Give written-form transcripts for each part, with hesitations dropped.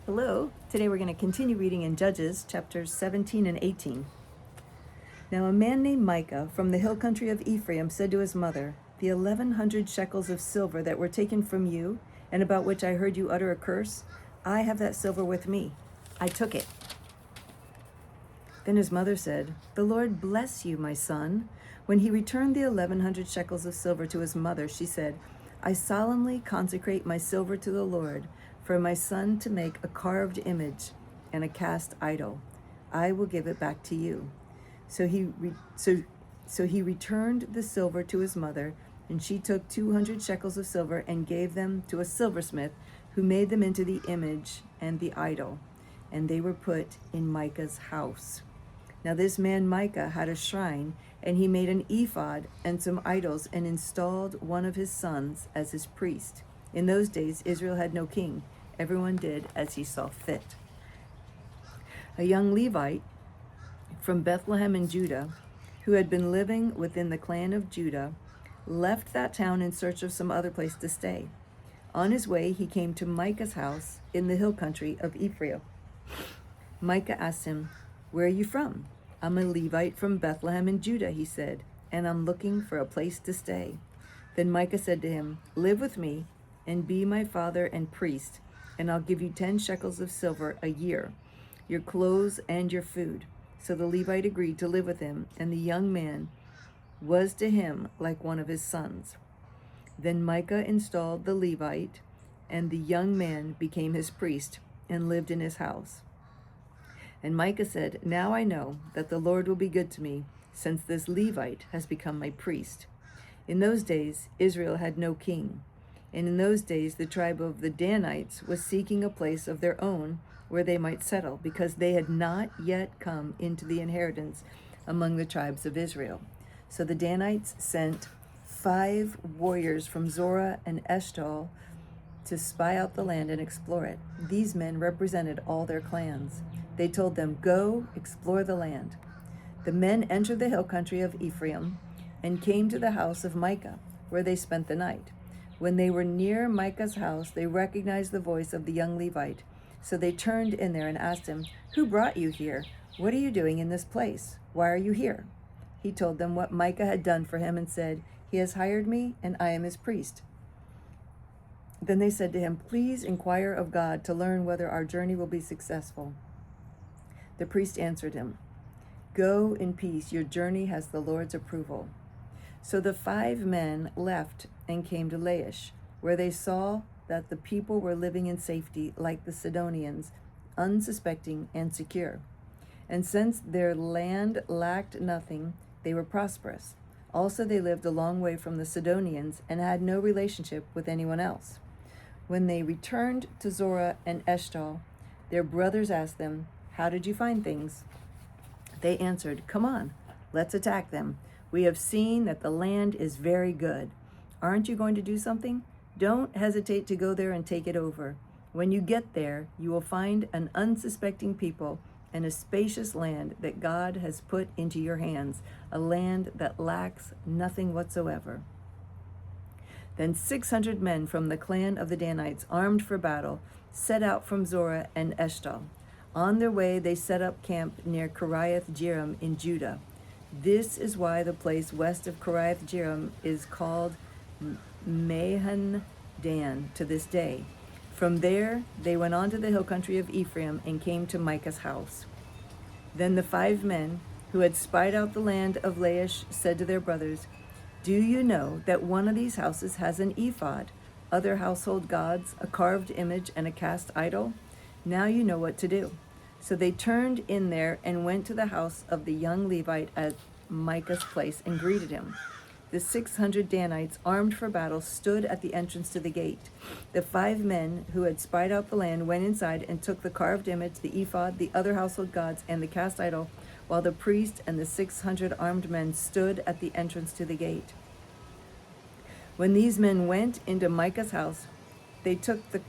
Hello. Today we're going to continue reading in Judges chapters 17 and 18. Now a man named Micah from the hill country of Ephraim said to his mother, "The 1,100 shekels of silver that were taken from you, and about which I heard you utter a curse, I have that silver with me. I took it." Then his mother said, "The Lord bless you, my son." When he returned the 1,100 shekels of silver to his mother, she said, "I solemnly consecrate my silver to the Lord, for my son to make a carved image and a cast idol. I will give it back to you." So he returned the silver to his mother, and she took 200 shekels of silver and gave them to a silversmith, who made them into the image and the idol, and they were put in Micah's house. Now this man Micah had a shrine, and he made an ephod and some idols, and installed one of his sons as his priest. In those days Israel had no king. Everyone did as he saw fit. A young Levite from Bethlehem in Judah, who had been living within the clan of Judah, left that town in search of some other place to stay. On his way, he came to Micah's house in the hill country of Ephraim. Micah asked him, "Where are you from?" "I'm a Levite from Bethlehem in Judah," he said, "and I'm looking for a place to stay." Then Micah said to him, "Live with me and be my father and priest, and I'll give you 10 shekels of silver a year, your clothes and your food." So the Levite agreed to live with him, and the young man was to him like one of his sons. Then Micah installed the Levite, and the young man became his priest and lived in his house. And Micah said, "Now I know that the Lord will be good to me, since this Levite has become my priest." In those days, Israel had no king. And in those days, the tribe of the Danites was seeking a place of their own where they might settle, because they had not yet come into the inheritance among the tribes of Israel. So the Danites sent 5 warriors from Zorah and Eshtaol to spy out the land and explore it. These men represented all their clans. They told them, "Go, explore the land." The men entered the hill country of Ephraim and came to the house of Micah, where they spent the night. When they were near Micah's house, they recognized the voice of the young Levite. So they turned in there and asked him, "Who brought you here? What are you doing in this place? Why are you here?" He told them what Micah had done for him and said, "He has hired me, and I am his priest." Then they said to him, "Please inquire of God to learn whether our journey will be successful." The priest answered him, "Go in peace, your journey has the Lord's approval." So the 5 men left and came to Laish, where they saw that the people were living in safety like the Sidonians, unsuspecting and secure. And since their land lacked nothing, they were prosperous. Also they lived a long way from the Sidonians and had no relationship with anyone else. When they returned to Zorah and Eshtaol, their brothers asked them, "How did you find things?" They answered, "Come on, let's attack them. We have seen that the land is very good. Aren't you going to do something? Don't hesitate to go there and take it over. When you get there, you will find an unsuspecting people and a spacious land that God has put into your hands, a land that lacks nothing whatsoever." Then 600 men from the clan of the Danites, armed for battle, set out from Zorah and Eshtaol. On their way, they set up camp near Kiriath Jearim in Judah. This is why the place west of Kiriath Jearim is called Mahan Dan to this day. From there, they went on to the hill country of Ephraim and came to Micah's house. Then the 5 men who had spied out the land of Laish said to their brothers, "Do you know that one of these houses has an ephod, other household gods, a carved image, and a cast idol? Now you know what to do." So they turned in there and went to the house of the young Levite at Micah's place and greeted him. The 600 Danites, armed for battle, stood at the entrance to the gate. The 5 men who had spied out the land went inside and took the carved image, the ephod, the other household gods, and the cast idol, while the priest and the 600 armed men stood at the entrance to the gate. When these men went into Micah's house, they took the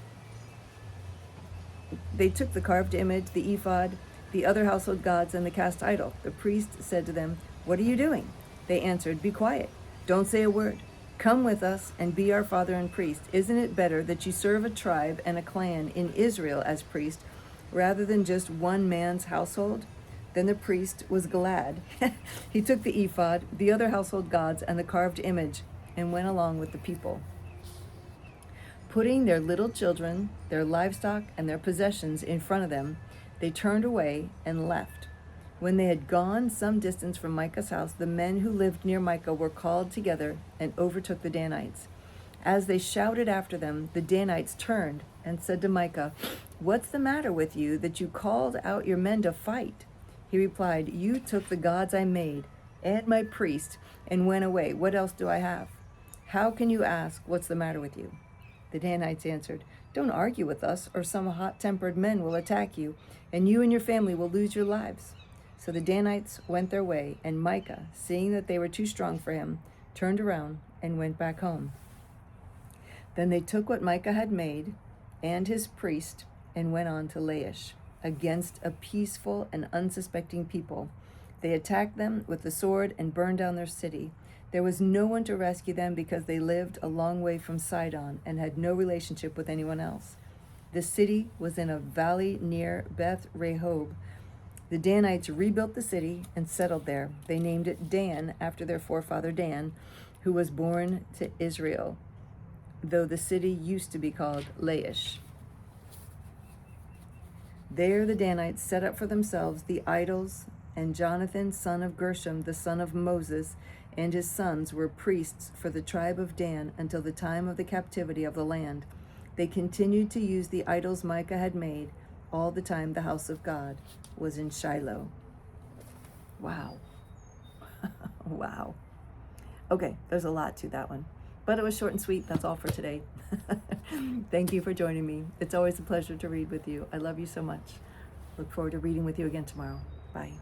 carved image, the ephod, the other household gods, and the cast idol. The priest said to them, "What are you doing?" They answered, "Be quiet. Don't say a word." Come with us and be our father and priest. Isn't it better that you serve a tribe and a clan in Israel as priest rather than just one man's household?" Then the priest was glad. He took the ephod, the other household gods, and the carved image and went along with the people. Putting their little children, their livestock, and their possessions in front of them, they turned away and left. When they had gone some distance from Micah's house, the men who lived near Micah were called together and overtook the Danites. As they shouted after them, the Danites turned and said to Micah, "What's the matter with you that you called out your men to fight?" He replied, "You took the gods I made and my priest and went away. What else do I have? How can you ask, 'What's the matter with you?'" The Danites answered, "Don't argue with us, or some hot-tempered men will attack you, and you and your family will lose your lives." So the Danites went their way, and Micah, seeing that they were too strong for him, turned around and went back home. Then they took what Micah had made and his priest and went on to Laish against a peaceful and unsuspecting people. They attacked them with the sword and burned down their city. There was no one to rescue them because they lived a long way from Sidon and had no relationship with anyone else. The city was in a valley near Beth Rehob. The Danites rebuilt the city and settled there. They named it Dan after their forefather Dan, who was born to Israel, though the city used to be called Laish. There the Danites set up for themselves the idols, and Jonathan, son of Gershom, the son of Moses, and his sons were priests for the tribe of Dan until the time of the captivity of the land. They continued to use the idols Micah had made all the time the house of God was in Shiloh. Wow. Wow. Okay, there's a lot to that one, but it was short and sweet. That's all for today. Thank you for joining me. It's always a pleasure to read with you. I love you so much. Look forward to reading with you again tomorrow. Bye.